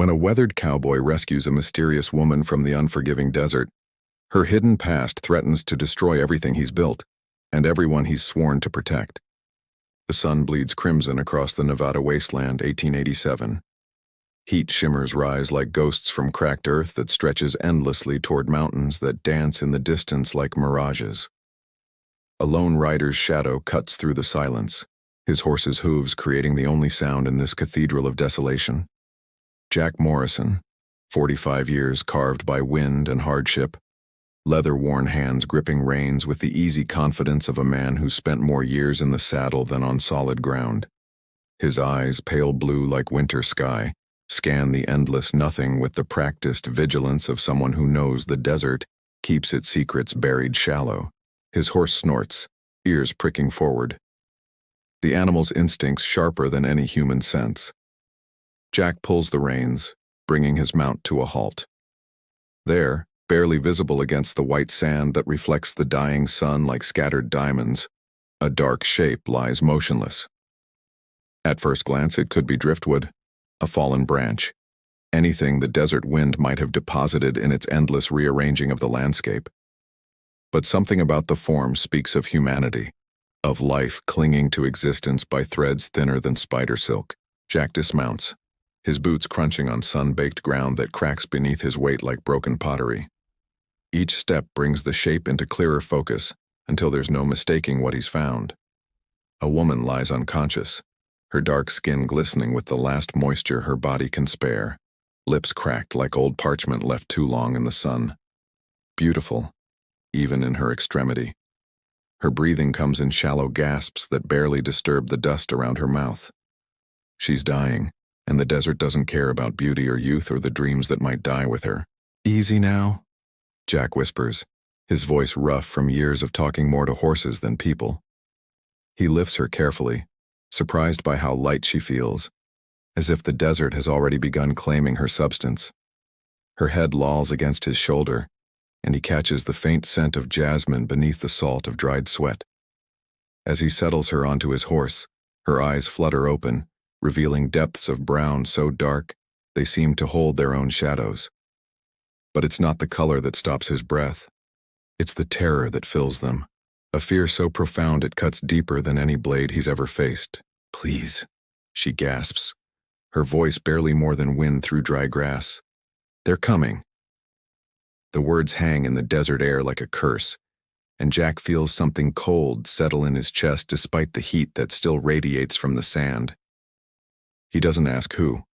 When a weathered cowboy rescues a mysterious woman from the unforgiving desert, her hidden past threatens to destroy everything he's built and everyone he's sworn to protect. The sun bleeds crimson across the Nevada wasteland, 1887. Heat shimmers rise like ghosts from cracked earth that stretches endlessly toward mountains that dance in the distance like mirages. A lone rider's shadow cuts through the silence, his horse's hooves creating the only sound in this cathedral of desolation. Jack Morrison, 45 years carved by wind and hardship, leather-worn hands gripping reins with the easy confidence of a man who spent more years in the saddle than on solid ground. His eyes, pale blue like winter sky, scan the endless nothing with the practiced vigilance of someone who knows the desert keeps its secrets buried shallow. His horse snorts, ears pricking forward. The animal's instincts sharper than any human sense. Jack pulls the reins, bringing his mount to a halt. There, barely visible against the white sand that reflects the dying sun like scattered diamonds, a dark shape lies motionless. At first glance, it could be driftwood, a fallen branch, anything the desert wind might have deposited in its endless rearranging of the landscape. But something about the form speaks of humanity, of life clinging to existence by threads thinner than spider silk. Jack dismounts, his boots crunching on sun-baked ground that cracks beneath his weight like broken pottery. Each step brings the shape into clearer focus until there's no mistaking what he's found. A woman lies unconscious, her dark skin glistening with the last moisture her body can spare, lips cracked like old parchment left too long in the sun. Beautiful, even in her extremity. Her breathing comes in shallow gasps that barely disturb the dust around her mouth. She's dying, and the desert doesn't care about beauty or youth or the dreams that might die with her. "Easy now," Jack whispers, his voice rough from years of talking more to horses than people. He lifts her carefully, surprised by how light she feels, as if the desert has already begun claiming her substance. Her head lolls against his shoulder, and he catches the faint scent of jasmine beneath the salt of dried sweat. As he settles her onto his horse, her eyes flutter open, revealing depths of brown so dark they seem to hold their own shadows. But it's not the color that stops his breath. It's the terror that fills them, a fear so profound it cuts deeper than any blade he's ever faced. "Please," she gasps, her voice barely more than wind through dry grass. "They're coming." The words hang in the desert air like a curse, and Jack feels something cold settle in his chest despite the heat that still radiates from the sand. He doesn't ask who.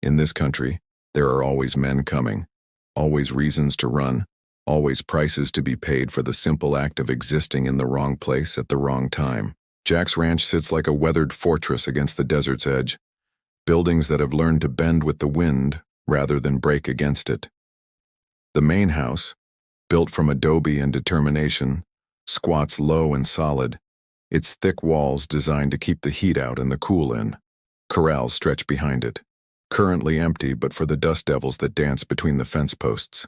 In this country, there are always men coming, always reasons to run, always prices to be paid for the simple act of existing in the wrong place at the wrong time. Jack's ranch sits like a weathered fortress against the desert's edge, buildings that have learned to bend with the wind rather than break against it. The main house, built from adobe and determination, squats low and solid, its thick walls designed to keep the heat out and the cool in. Corrals stretch behind it, currently empty but for the dust devils that dance between the fence posts.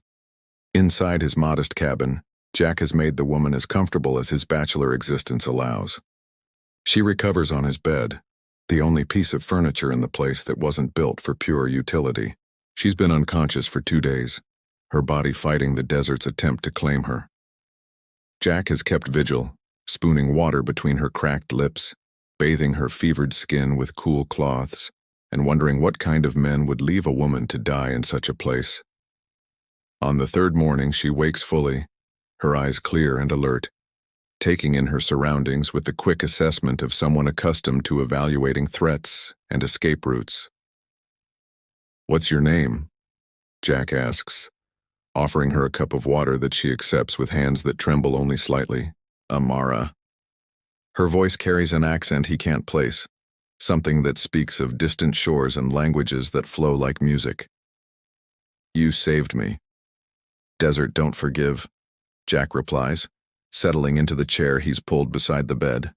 Inside his modest cabin, Jack has made the woman as comfortable as his bachelor existence allows. She recovers on his bed, the only piece of furniture in the place that wasn't built for pure utility. She's been unconscious for 2 days, her body fighting the desert's attempt to claim her. Jack has kept vigil, spooning water between her cracked lips, bathing her fevered skin with cool cloths, and wondering what kind of men would leave a woman to die in such a place. On the third morning, she wakes fully, her eyes clear and alert, taking in her surroundings with the quick assessment of someone accustomed to evaluating threats and escape routes. "What's your name?" Jack asks, offering her a cup of water that she accepts with hands that tremble only slightly. "Amara." Her voice carries an accent he can't place, something that speaks of distant shores and languages that flow like music. "You saved me." "Desert don't forgive," Jack replies, settling into the chair he's pulled beside the bed.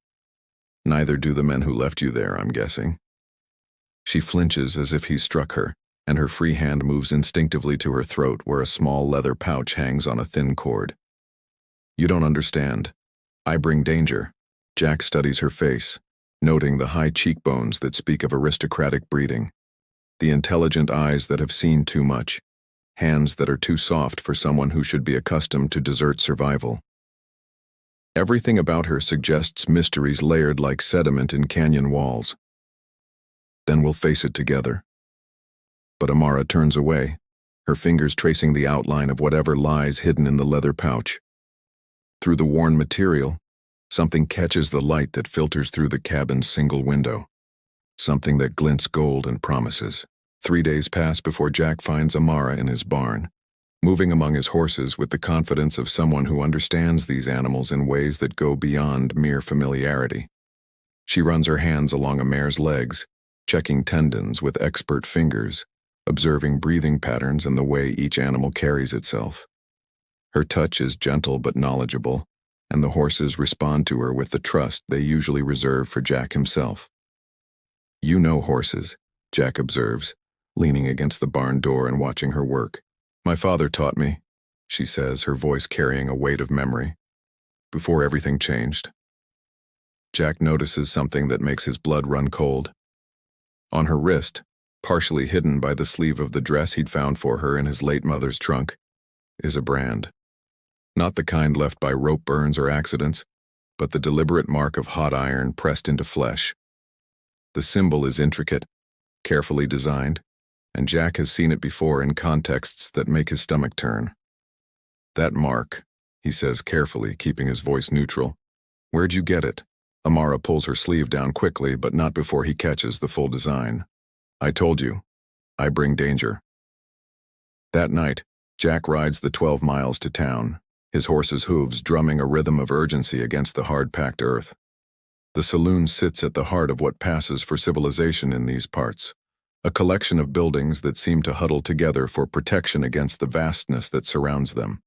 "Neither do the men who left you there, I'm guessing." She flinches as if he struck her, and her free hand moves instinctively to her throat where a small leather pouch hangs on a thin cord. "You don't understand. I bring danger." Jack studies her face, noting the high cheekbones that speak of aristocratic breeding. the intelligent eyes that have seen too much, hands that are too soft for someone who should be accustomed to desert survival. Everything about her suggests mysteries layered like sediment in canyon walls. Then we'll face it together. But Amara turns away, her fingers tracing the outline of whatever lies hidden in the leather pouch. Through the worn material, something catches the light that filters through the cabin's single window. Something that glints gold and promises. 3 days pass before Jack finds Amara in his barn, moving among his horses with the confidence of someone who understands these animals in ways that go beyond mere familiarity. She runs her hands along a mare's legs, checking tendons with expert fingers, observing breathing patterns and the way each animal carries itself. Her touch is gentle but knowledgeable, and the horses respond to her with the trust they usually reserve for Jack himself. "You know horses," Jack observes, leaning against the barn door and watching her work. "My father taught me," she says, her voice carrying a weight of memory, "before everything changed." Jack notices something that makes his blood run cold. On her wrist, partially hidden by the sleeve of the dress he'd found for her in his late mother's trunk, is a brand. Not the kind left by rope burns or accidents, but the deliberate mark of hot iron pressed into flesh. The symbol is intricate, carefully designed, and Jack has seen it before in contexts that make his stomach turn. "That mark," he says carefully, keeping his voice neutral. "Where'd you get it?" Amara pulls her sleeve down quickly, but not before he catches the full design. "I told you, I bring danger." That night, Jack rides the 12 miles to town, his horse's hooves drumming a rhythm of urgency against the hard-packed earth. The saloon sits at the heart of what passes for civilization in these parts, a collection of buildings that seem to huddle together for protection against the vastness that surrounds them.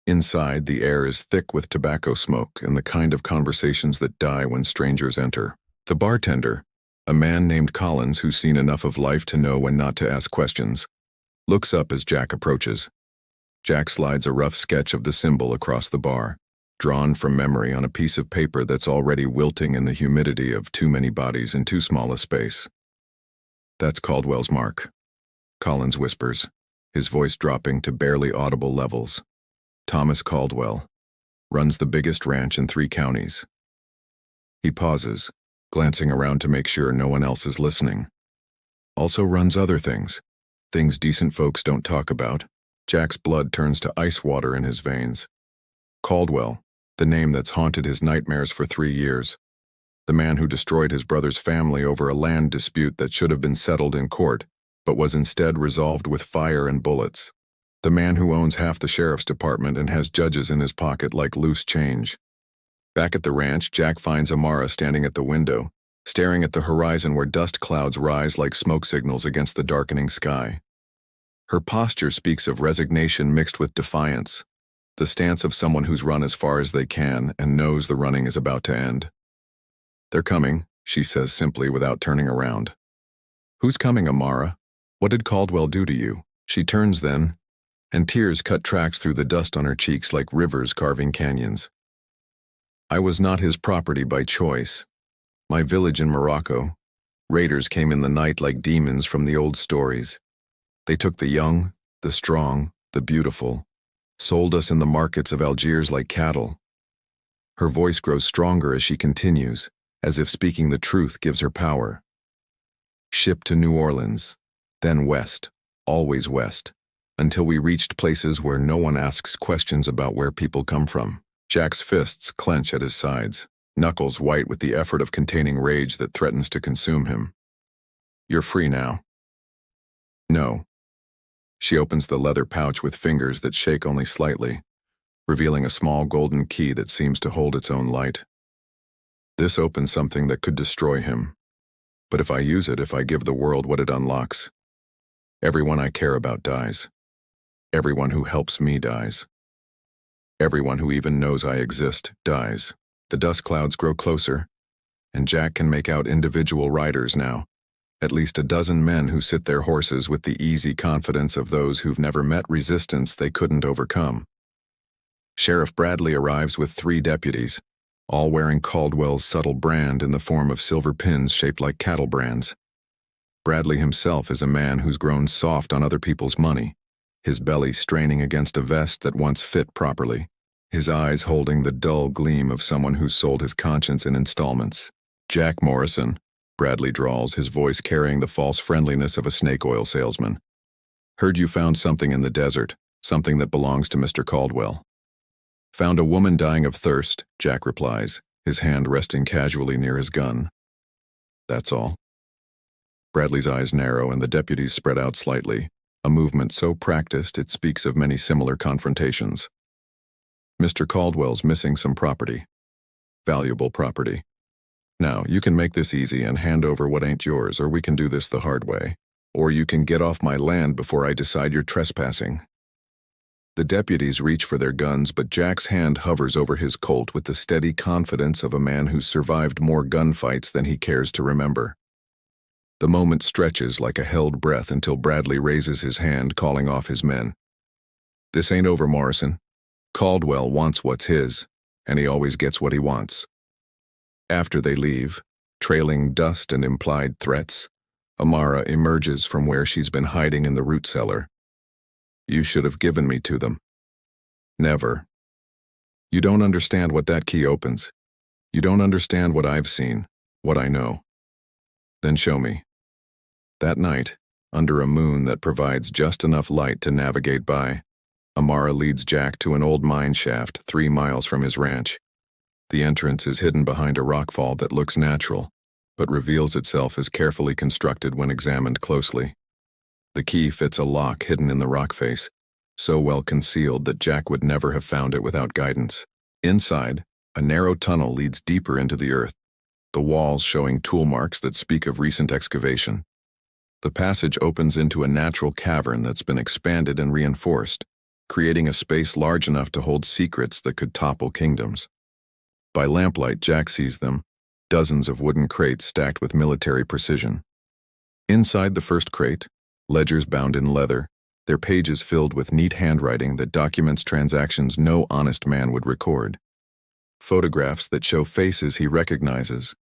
Inside, the air is thick with tobacco smoke and the kind of conversations that die when strangers enter. The bartender, a man named Collins who's seen enough of life to know when not to ask questions, looks up as Jack approaches. Jack slides a rough sketch of the symbol across the bar, drawn from memory on a piece of paper that's already wilting in the humidity of too many bodies in too small a space. "That's Caldwell's mark," Collins whispers, his voice dropping to barely audible levels. "Thomas Caldwell runs the biggest ranch in 3 counties. He pauses, glancing around to make sure no one else is listening. "Also runs other things decent folks don't talk about." Jack's blood turns to ice water in his veins. Caldwell, the name that's haunted his nightmares for 3 years. The man who destroyed his brother's family over a land dispute that should have been settled in court, but was instead resolved with fire and bullets. The man who owns half the sheriff's department and has judges in his pocket like loose change. Back at the ranch, Jack finds Amara standing at the window, staring at the horizon where dust clouds rise like smoke signals against the darkening sky. Her posture speaks of resignation mixed with defiance, the stance of someone who's run as far as they can and knows the running is about to end. "They're coming," she says simply without turning around. "Who's coming, Amara? What did Caldwell do to you?" She turns then, and tears cut tracks through the dust on her cheeks like rivers carving canyons. "I was not his property by choice. My village in Morocco, raiders came in the night like demons from the old stories. They took the young, the strong, the beautiful, sold us in the markets of Algiers like cattle." Her voice grows stronger as she continues, as if speaking the truth gives her power. "Shipped to New Orleans, then west, always west, until we reached places where no one asks questions about where people come from." Jack's fists clench at his sides, knuckles white with the effort of containing rage that threatens to consume him. "You're free now." "No." She opens the leather pouch with fingers that shake only slightly, revealing a small golden key that seems to hold its own light. "This opens something that could destroy him. But if I use it, if I give the world what it unlocks, everyone I care about dies. Everyone who helps me dies. Everyone who even knows I exist dies." The dust clouds grow closer, and Jack can make out individual riders now, at least a dozen men who sit their horses with the easy confidence of those who've never met resistance they couldn't overcome. Sheriff Bradley arrives with 3 deputies, all wearing Caldwell's subtle brand in the form of silver pins shaped like cattle brands. Bradley himself is a man who's grown soft on other people's money, his belly straining against a vest that once fit properly, his eyes holding the dull gleam of someone who's sold his conscience in installments. "Jack Morrison," Bradley drawls, his voice carrying the false friendliness of a snake oil salesman. "Heard you found something in the desert, something that belongs to Mr. Caldwell." "Found a woman dying of thirst," Jack replies, his hand resting casually near his gun. "That's all." Bradley's eyes narrow and the deputies spread out slightly, a movement so practiced it speaks of many similar confrontations. "Mr. Caldwell's missing some property. Valuable property. Now, you can make this easy and hand over what ain't yours, or we can do this the hard way. Or you can get off my land before I decide you're trespassing." The deputies reach for their guns, but Jack's hand hovers over his Colt with the steady confidence of a man who's survived more gunfights than he cares to remember. The moment stretches like a held breath until Bradley raises his hand, calling off his men. "This ain't over, Morrison. Caldwell wants what's his, and he always gets what he wants." After they leave, trailing dust and implied threats, Amara emerges from where she's been hiding in the root cellar. "You should have given me to them." "Never. You don't understand what that key opens. You don't understand what I've seen, what I know." "Then show me." That night, under a moon that provides just enough light to navigate by, Amara leads Jack to an old mine shaft 3 miles from his ranch. The entrance is hidden behind a rockfall that looks natural, but reveals itself as carefully constructed when examined closely. The key fits a lock hidden in the rock face, so well concealed that Jack would never have found it without guidance. Inside, a narrow tunnel leads deeper into the earth, the walls showing tool marks that speak of recent excavation. The passage opens into a natural cavern that's been expanded and reinforced, creating a space large enough to hold secrets that could topple kingdoms. By lamplight, Jack sees them, dozens of wooden crates stacked with military precision. Inside the first crate, ledgers bound in leather, their pages filled with neat handwriting that documents transactions no honest man would record. Photographs that show faces he recognizes,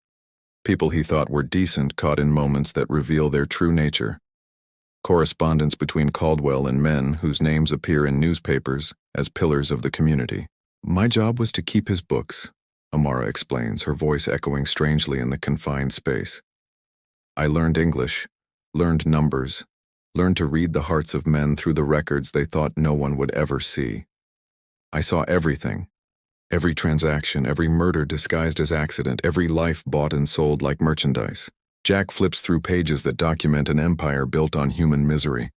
people he thought were decent caught in moments that reveal their true nature. Correspondence between Caldwell and men whose names appear in newspapers as pillars of the community. "My job was to keep his books," Amara explains, her voice echoing strangely in the confined space. "I learned English, learned numbers, learned to read the hearts of men through the records they thought no one would ever see. I saw everything, every transaction, every murder disguised as accident, every life bought and sold like merchandise." Jack flips through pages that document an empire built on human misery.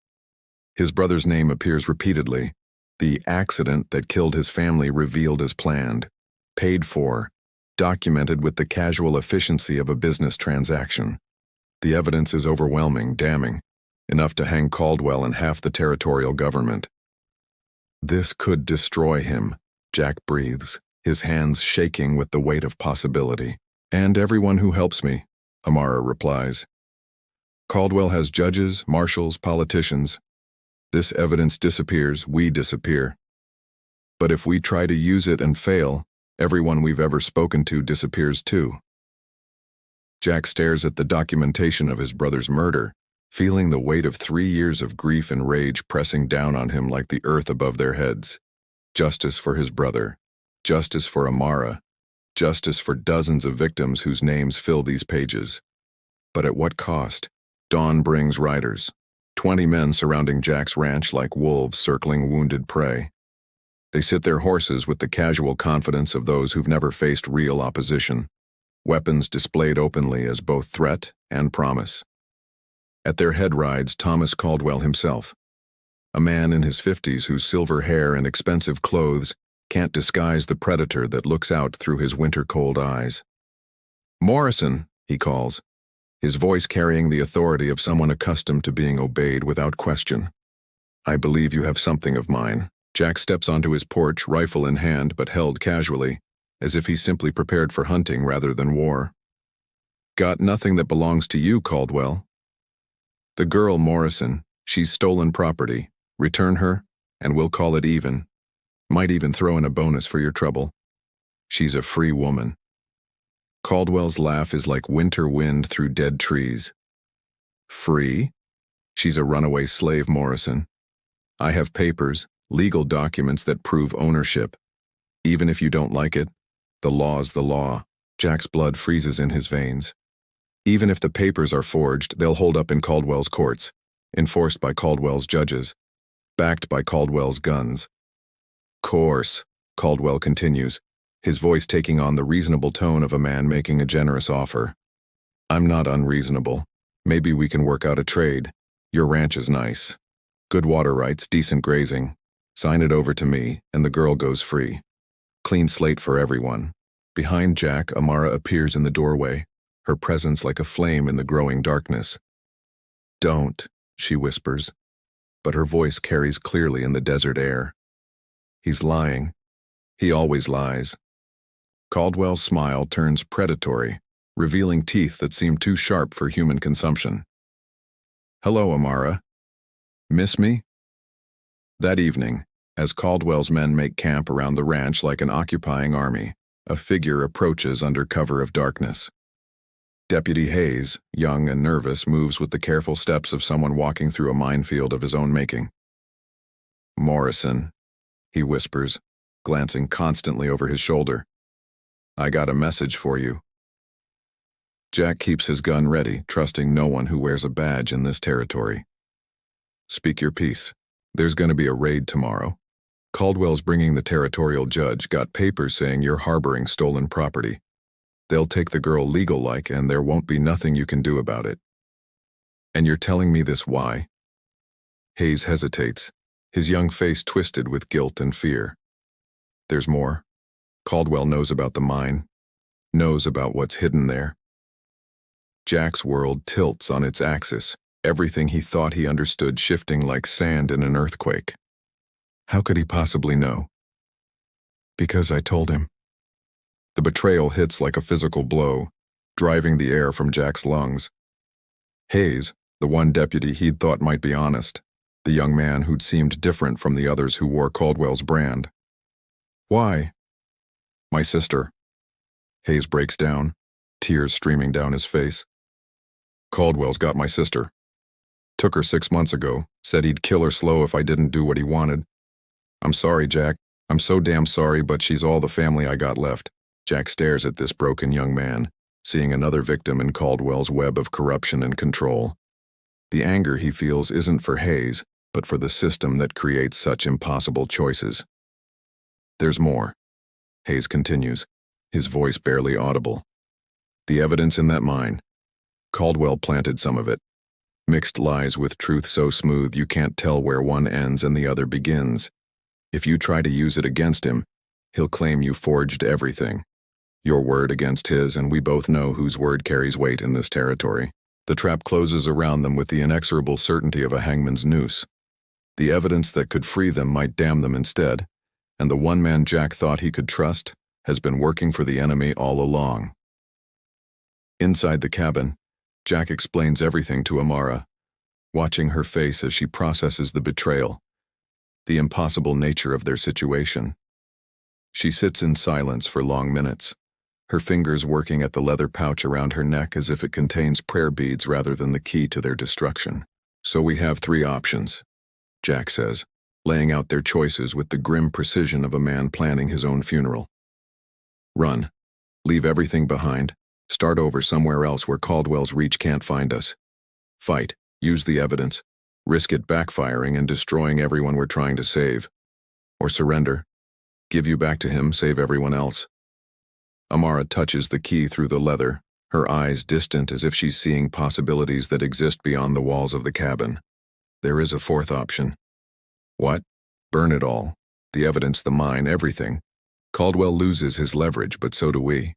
His brother's name appears repeatedly, the accident that killed his family revealed as planned, paid for, documented with the casual efficiency of a business transaction. The evidence is overwhelming, damning, enough to hang Caldwell and half the territorial government. "This could destroy him," Jack breathes, his hands shaking with the weight of possibility. "And everyone who helps me," Amara replies. "Caldwell has judges, marshals, politicians. This evidence disappears, we disappear. But if we try to use it and fail, everyone we've ever spoken to disappears too." Jack stares at the documentation of his brother's murder, feeling the weight of 3 years of grief and rage pressing down on him like the earth above their heads. Justice for his brother, justice for Amara, justice for dozens of victims whose names fill these pages. But at what cost? Dawn brings riders, 20 men surrounding Jack's ranch like wolves circling wounded prey. They sit their horses with the casual confidence of those who've never faced real opposition, weapons displayed openly as both threat and promise. At their head rides Thomas Caldwell himself, a man in his 50s whose silver hair and expensive clothes can't disguise the predator that looks out through his winter-cold eyes. "Morrison," he calls, his voice carrying the authority of someone accustomed to being obeyed without question. "I believe you have something of mine." Jack steps onto his porch, rifle in hand but held casually, as if he's simply prepared for hunting rather than war. "Got nothing that belongs to you, Caldwell." "The girl, Morrison, she's stolen property. Return her, and we'll call it even. Might even throw in a bonus for your trouble. She's a free woman." Caldwell's laugh is like winter wind through dead trees. Free? She's a runaway slave, Morrison. I have papers, legal documents that prove ownership. Even if you don't like it, the law's the law. Jack's blood freezes in his veins. Even if the papers are forged, they'll hold up in Caldwell's courts, enforced by Caldwell's judges, backed by Caldwell's guns. Course, Caldwell continues, his voice taking on the reasonable tone of a man making a generous offer. I'm not unreasonable. Maybe we can work out a trade. Your ranch is nice. Good water rights, decent grazing. Sign it over to me, and the girl goes free. Clean slate for everyone. Behind Jack, Amara appears in the doorway, her presence like a flame in the growing darkness. Don't, she whispers, but her voice carries clearly in the desert air. He's lying. He always lies. Caldwell's smile turns predatory, revealing teeth that seem too sharp for human consumption. Hello, Amara. Miss me? That evening, as Caldwell's men make camp around the ranch like an occupying army, a figure approaches under cover of darkness. Deputy Hayes, young and nervous, moves with the careful steps of someone walking through a minefield of his own making. Morrison, he whispers, glancing constantly over his shoulder. I got a message for you. Jack keeps his gun ready, trusting no one who wears a badge in this territory. Speak your piece. There's going to be a raid tomorrow. Caldwell's bringing the territorial judge, got papers saying you're harboring stolen property. They'll take the girl legal-like and there won't be nothing you can do about it. And you're telling me this why? Hayes hesitates, his young face twisted with guilt and fear. There's more. Caldwell knows about the mine, knows about what's hidden there. Jack's world tilts on its axis, everything he thought he understood shifting like sand in an earthquake. How could he possibly know? Because I told him. The betrayal hits like a physical blow, driving the air from Jack's lungs. Hayes, the one deputy he'd thought might be honest, the young man who'd seemed different from the others who wore Caldwell's brand. Why? My sister. Hayes breaks down, tears streaming down his face. Caldwell's got my sister. Took her 6 months ago, said he'd kill her slow if I didn't do what he wanted. I'm sorry, Jack. I'm so damn sorry, but she's all the family I got left. Jack stares at this broken young man, seeing another victim in Caldwell's web of corruption and control. The anger he feels isn't for Hayes, but for the system that creates such impossible choices. There's more. Hayes continues, his voice barely audible. The evidence in that mine. Caldwell planted some of it. Mixed lies with truth so smooth you can't tell where one ends and the other begins. If you try to use it against him, he'll claim you forged everything. Your word against his, and we both know whose word carries weight in this territory. The trap closes around them with the inexorable certainty of a hangman's noose. The evidence that could free them might damn them instead, and the one man Jack thought he could trust has been working for the enemy all along. Inside the cabin, Jack explains everything to Amara, watching her face as she processes the betrayal, the impossible nature of their situation. She sits in silence for long minutes, her fingers working at the leather pouch around her neck as if it contains prayer beads rather than the key to their destruction. So we have 3 options, Jack says, laying out their choices with the grim precision of a man planning his own funeral. Run. Leave everything behind. Start over somewhere else where Caldwell's reach can't find us. Fight. Use the evidence. Risk it backfiring and destroying everyone we're trying to save. Or surrender. Give you back to him, save everyone else. Amara touches the key through the leather, her eyes distant as if she's seeing possibilities that exist beyond the walls of the cabin. There is a 4th option. What? Burn it all. The evidence, the mine, everything. Caldwell loses his leverage, but so do we.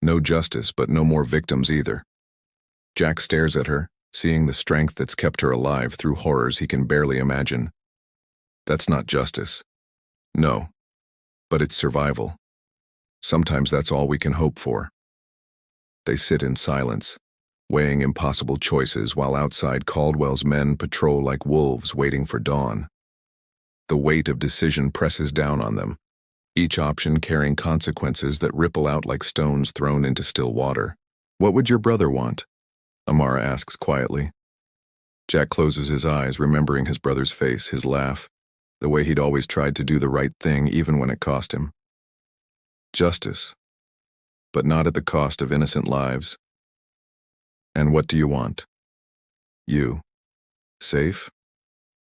No justice, but no more victims either. Jack stares at her, seeing the strength that's kept her alive through horrors he can barely imagine. That's not justice. No. But it's survival. Sometimes that's all we can hope for. They sit in silence, weighing impossible choices while outside Caldwell's men patrol like wolves waiting for dawn. The weight of decision presses down on them, each option carrying consequences that ripple out like stones thrown into still water. What would your brother want? Amara asks quietly. Jack closes his eyes, remembering his brother's face, his laugh, the way he'd always tried to do the right thing even when it cost him. Justice, but not at the cost of innocent lives. And what do you want? You. Safe?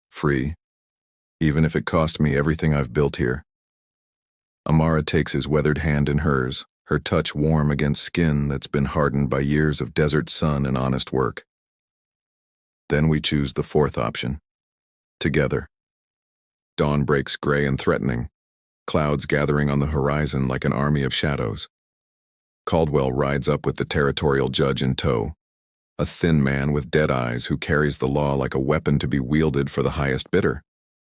Free? Even if it cost me everything I've built here. Amara takes his weathered hand in hers, her touch warm against skin that's been hardened by years of desert sun and honest work. Then we choose the fourth option. Together. Dawn breaks gray and threatening, clouds gathering on the horizon like an army of shadows. Caldwell rides up with the territorial judge in tow, a thin man with dead eyes who carries the law like a weapon to be wielded for the highest bidder.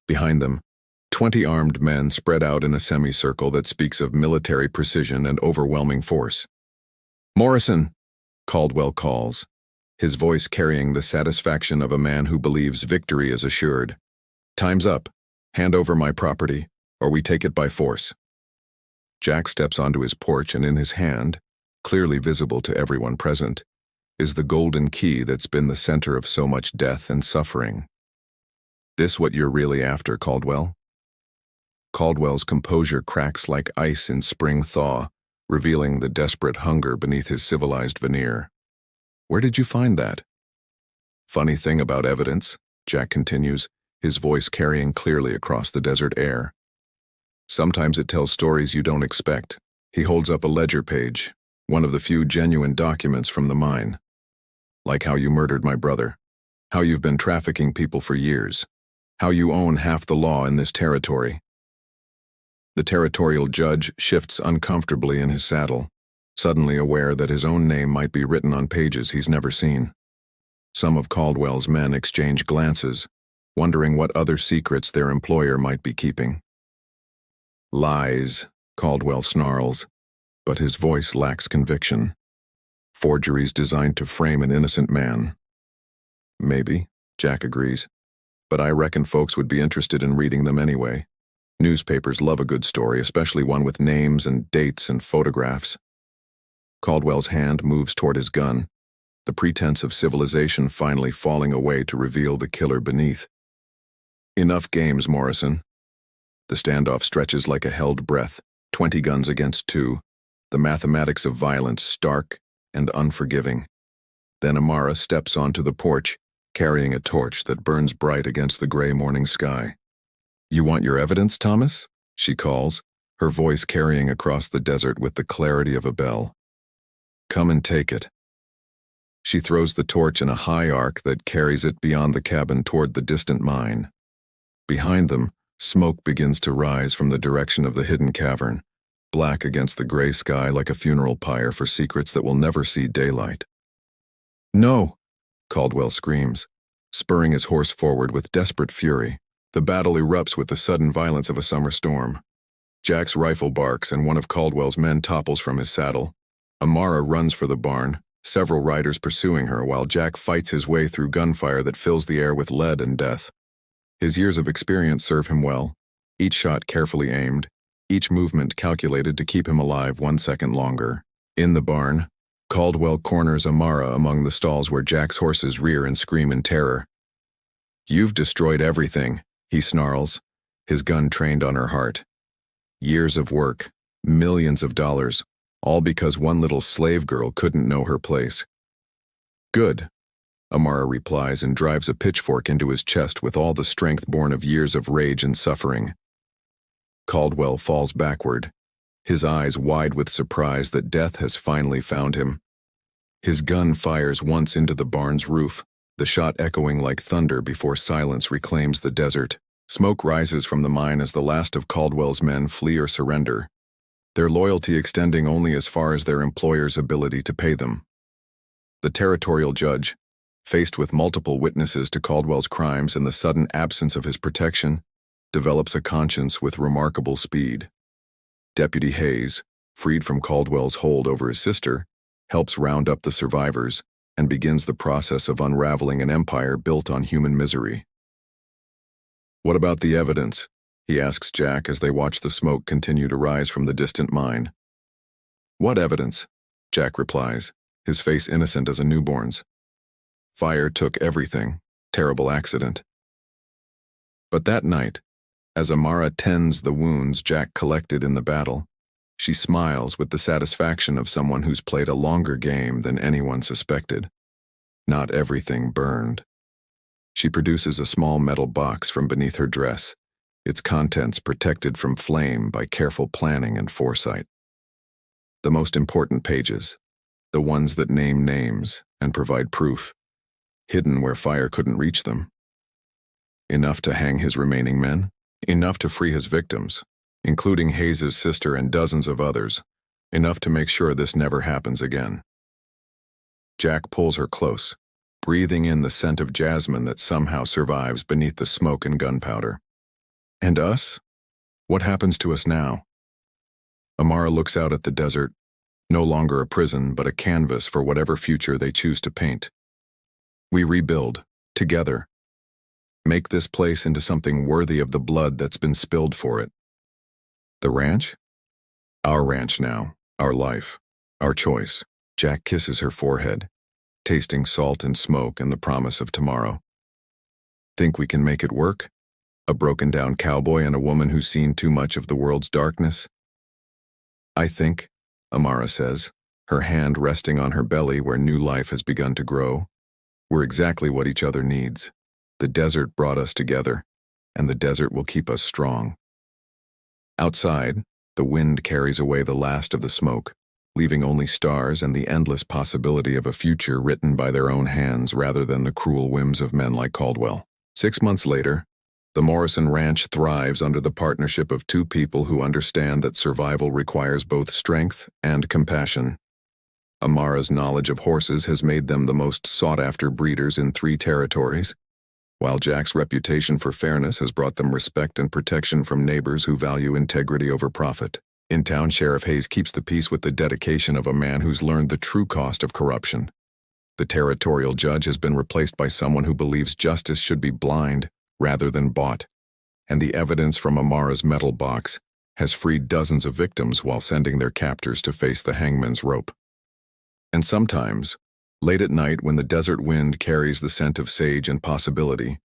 Behind them, 20 armed men spread out in a semicircle that speaks of military precision and overwhelming force. "Morrison," Caldwell calls, his voice carrying the satisfaction of a man who believes victory is assured. "Time's up. Hand over my property, or we take it by force." Jack steps onto his porch, and in his hand, clearly visible to everyone present, is the golden key that's been the center of so much death and suffering. "This what you're really after, Caldwell?" Caldwell's composure cracks like ice in spring thaw, revealing the desperate hunger beneath his civilized veneer. "Where did you find that?" "Funny thing about evidence," Jack continues, his voice carrying clearly across the desert air. "Sometimes it tells stories you don't expect." He holds up a ledger page, one of the few genuine documents from the mine. "Like how you murdered my brother, how you've been trafficking people for years, how you own half the law in this territory." The territorial judge shifts uncomfortably in his saddle, suddenly aware that his own name might be written on pages he's never seen. Some of Caldwell's men exchange glances, wondering what other secrets their employer might be keeping. "Lies," Caldwell snarls, but his voice lacks conviction. "Forgeries designed to frame an innocent man." "Maybe," Jack agrees, "but I reckon folks would be interested in reading them anyway. Newspapers love a good story, especially one with names and dates and photographs." Caldwell's hand moves toward his gun, the pretense of civilization finally falling away to reveal the killer beneath. "Enough games, Morrison." The standoff stretches like a held breath, 20 guns against 2, the mathematics of violence stark and unforgiving. Then Amara steps onto the porch, carrying a torch that burns bright against the gray morning sky. "You want your evidence, Thomas?" she calls, her voice carrying across the desert with the clarity of a bell. "Come and take it." She throws the torch in a high arc that carries it beyond the cabin toward the distant mine. Behind them, smoke begins to rise from the direction of the hidden cavern, black against the gray sky like a funeral pyre for secrets that will never see daylight. "No!" Caldwell screams, spurring his horse forward with desperate fury. The battle erupts with the sudden violence of a summer storm. Jack's rifle barks and one of Caldwell's men topples from his saddle. Amara runs for the barn, several riders pursuing her while Jack fights his way through gunfire that fills the air with lead and death. His years of experience serve him well, each shot carefully aimed, each movement calculated to keep him alive 1 second longer. In the barn, Caldwell corners Amara among the stalls where Jack's horses rear and scream in terror. "You've destroyed everything," he snarls, his gun trained on her heart. "Years of work, millions of dollars, all because one little slave girl couldn't know her place." "Good," Amara replies and drives a pitchfork into his chest with all the strength born of years of rage and suffering. Caldwell falls backward, his eyes wide with surprise that death has finally found him. His gun fires once into the barn's roof, the shot echoing like thunder before silence reclaims the desert. Smoke rises from the mine as the last of Caldwell's men flee or surrender, their loyalty extending only as far as their employer's ability to pay them. The territorial judge, faced with multiple witnesses to Caldwell's crimes and the sudden absence of his protection, develops a conscience with remarkable speed. Deputy Hayes, freed from Caldwell's hold over his sister, helps round up the survivors and begins the process of unraveling an empire built on human misery. "What about the evidence?" he asks Jack as they watch the smoke continue to rise from the distant mine. "What evidence?" Jack replies, his face innocent as a newborn's. "Fire took everything. Terrible accident. But that night, as Amara tends the wounds Jack collected in the battle, she smiles with the satisfaction of someone who's played a longer game than anyone suspected. Not everything burned. She produces a small metal box from beneath her dress, its contents protected from flame by careful planning and foresight. The most important pages, the ones that name names and provide proof, hidden where fire couldn't reach them. Enough to hang his remaining men, enough to free his victims, including Hayes's sister and dozens of others, enough to make sure this never happens again. Jack pulls her close, breathing in the scent of jasmine that somehow survives beneath the smoke and gunpowder. And us? What happens to us now? Amara looks out at the desert, no longer a prison but a canvas for whatever future they choose to paint. We rebuild, together. Make this place into something worthy of the blood that's been spilled for it. The ranch? Our ranch now, our life, our choice. Jack kisses her forehead, tasting salt and smoke and the promise of tomorrow. Think we can make it work? A broken-down cowboy and a woman who's seen too much of the world's darkness? I think, Amara says, her hand resting on her belly where new life has begun to grow. We're exactly what each other needs. The desert brought us together, and the desert will keep us strong. Outside, the wind carries away the last of the smoke, leaving only stars and the endless possibility of a future written by their own hands rather than the cruel whims of men like Caldwell. 6 months later, the Morrison Ranch thrives under the partnership of two people who understand that survival requires both strength and compassion. Amara's knowledge of horses has made them the most sought-after breeders in 3 territories, while Jack's reputation for fairness has brought them respect and protection from neighbors who value integrity over profit. In town, Sheriff Hayes keeps the peace with the dedication of a man who's learned the true cost of corruption. The territorial judge has been replaced by someone who believes justice should be blind rather than bought, and the evidence from Amara's metal box has freed dozens of victims while sending their captors to face the hangman's rope. And sometimes, late at night when the desert wind carries the scent of sage and possibility,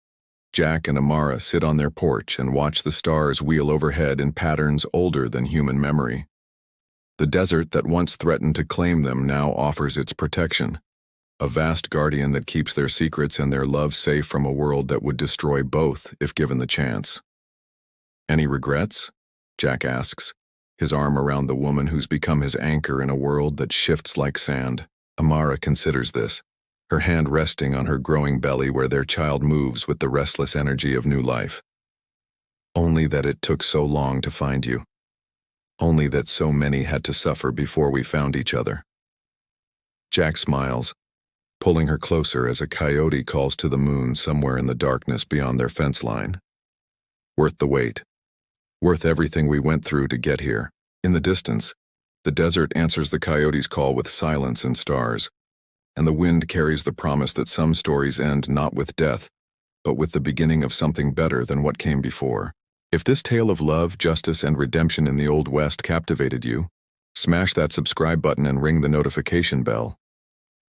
Jack and Amara sit on their porch and watch the stars wheel overhead in patterns older than human memory. The desert that once threatened to claim them now offers its protection, a vast guardian that keeps their secrets and their love safe from a world that would destroy both if given the chance. Any regrets? Jack asks, his arm around the woman who's become his anchor in a world that shifts like sand. Amara considers this, her hand resting on her growing belly where their child moves with the restless energy of new life. Only that it took so long to find you. Only that so many had to suffer before we found each other. Jack smiles, pulling her closer as a coyote calls to the moon somewhere in the darkness beyond their fence line. Worth the wait. Worth everything we went through to get here. In the distance, the desert answers the coyote's call with silence and stars, and the wind carries the promise that some stories end not with death, but with the beginning of something better than what came before. If this tale of love, justice, and redemption in the Old West captivated you, smash that subscribe button and ring the notification bell.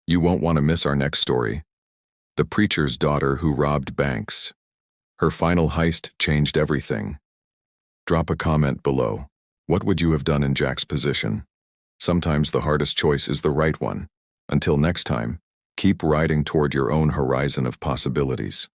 You won't want to miss our next story. The preacher's daughter who robbed banks. Her final heist changed everything. Drop a comment below. What would you have done in Jack's position? Sometimes the hardest choice is the right one. Until next time, keep riding toward your own horizon of possibilities.